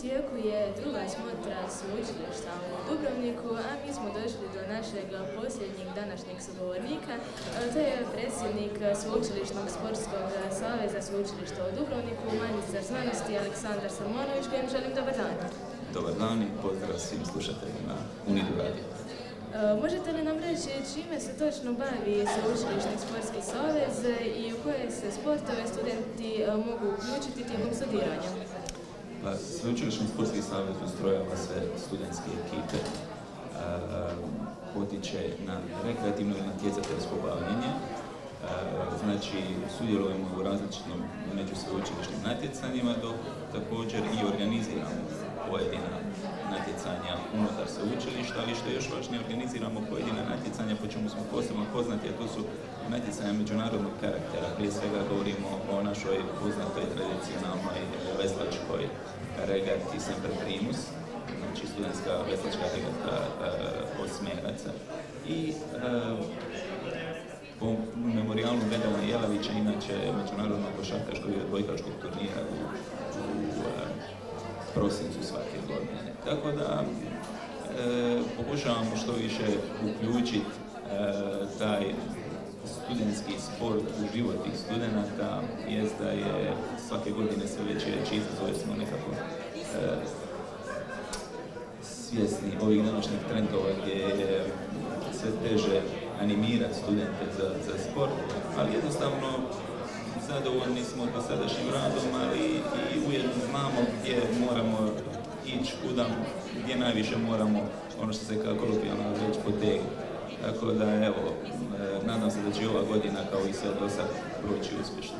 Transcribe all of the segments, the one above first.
tijeku je druga smotra sveučilišta u Dubrovniku, a mi smo došli do našeg posljednjeg današnjeg sugovornika. To je predsjednik Sveučilišnog sportskog saveza sveučilišta u Dubrovniku, magistar znanosti Aleksandar Salmonović, kojem želim dobar dan. Dobar dan i pozdrav svim slušateljima Unidu Radio. Možete li nam reći čime se točno bavi Sveučilišni sportski savez i u koje se sportove studenti mogu uključiti tijekom studiranja? Sveučilišni sportski savez ustrojava sve studentske ekipe, potiče na rekreativno i natjecateljsko bavljenje. Znači, sudjelujemo u različitim međusveučilišnim natjecanjima, dok također i organiziramo pojedina natjecanja unutar sveučilišta, ali što je još važnije, organiziramo pojedina natjecanja po čemu smo posebno poznati, a to su natjecanja međunarodnog karaktera. Prije svega govorimo o našoj poznatoj tradicionalnoj veslačkoj regati Semper Primus, znači studentska veslačka regata osmeraca. I po memorijalu Vedana Jelavića, inače međunarodnog košarkaškog i odbojkaškog turnira u prosincu svake godine. Tako da pokušavamo što više uključiti taj studentski sport u život tih studenata, jest da je svake godine sve veći izazove, smo nekako svjesni ovih današnjih trendova gdje je sve teže animirati studente za sport, ali jednostavno zadovoljni smo dosadašnjim radom, ali i ujedno znamo gdje moramo ići, gdje najviše moramo, ono što se kao kolokvijalno reći, potegnuti. Tako da, evo, nadam se da će ova godina, kao i sve do sad, proći uspješno.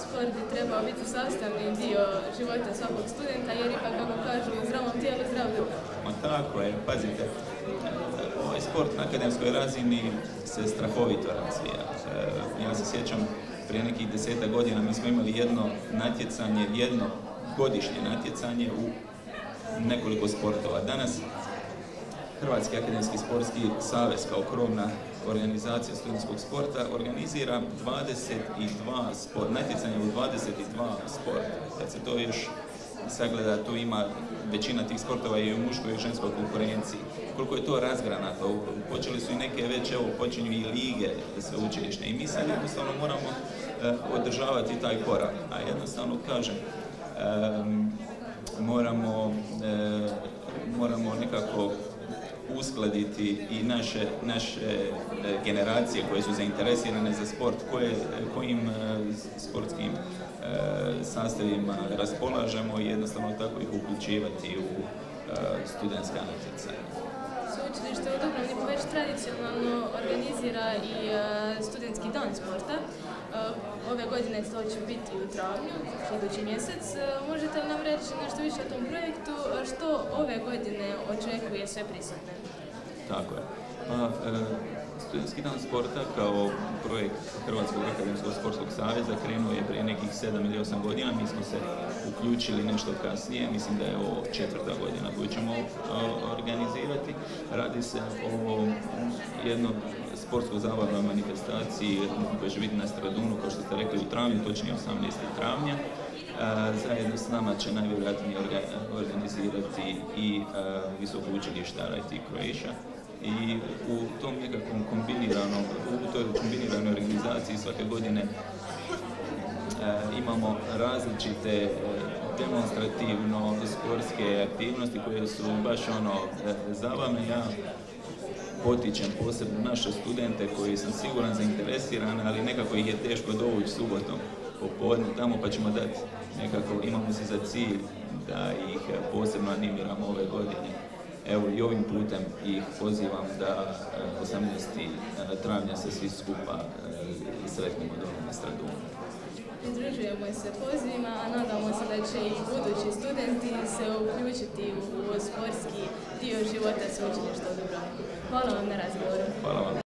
Sport bi trebao biti sastavni dio života svakog studenta, jer ipak, kako kažu, u zdravom tijelu, zdrav duh. Ma tako je, pazite, ovaj sport na akademskoj razini se strahovito razvija. Ja se sjećam, prije nekih 10 godina mi smo imali jedno godišnje natjecanje u nekoliko sportova. Danas Hrvatski akademski sportski savez kao krovna organizacija studentskog sporta organizira 22 natjecanja u 22 sporta. Kad se to još sagleda, tu ima većina tih sportova i u muškoj i ženskoj konkurenciji. Koliko je to razgranato, počeli su i neke već, evo, počinju i lige sveučilišne i mi sad jednostavno moramo održavati taj korak. A jednostavno kažem, moramo nekako uskladiti i naše generacije koje su zainteresirane za sport, kojim sportskim sastavima raspolažemo i jednostavno tako ih uključivati u studentska natjecanja. Sveučilište u Dubrovniku već tradicionalno organizira i studentski dan sporta. Ove godine to će biti u travnju, idući mjesec. Možete li nam reći nešto više o tom projektu, što ove godine očekuje sve prisutne? Tako je. Studentski dan sporta kao projekt Hrvatskog akademskog sportskog saveza krenuo je prije nekih 7 ili 8 godina. Mi smo se uključili nešto kasnije, mislim da je ovo 4. godina koju ćemo organizirati. Radi se o jednom sportsko-zabavnoj manifestaciji koja će biti na Stradunu, kao što ste rekli, u travnju, točnije 18. travnja. Zajedno s nama će najvjerojatnije organizirati i visoko učilište RIT Croatia. I u tom nekakvom kombiniranoj organizaciji svake godine imamo različite demonstrativno sportske aktivnosti koje su baš zabavne. Ja potičem posebno naše studente koji sam siguran zainteresirani, ali nekako ih je teško dovući subotom popodne tamo, pa ćemo dati nekako, imamo se za cilj da ih posebno animiramo ove godine. Evo i ovim putem ih pozivam da 18. travnja se svi skupa sretnemo dole na Stradunu. Pridružujemo se pozivima, a nadamo se da će i budući studenti se uključiti u sportski dio života sveučilišta u Dubrovniku. Hvala vam na razgovoru. Hvala vam.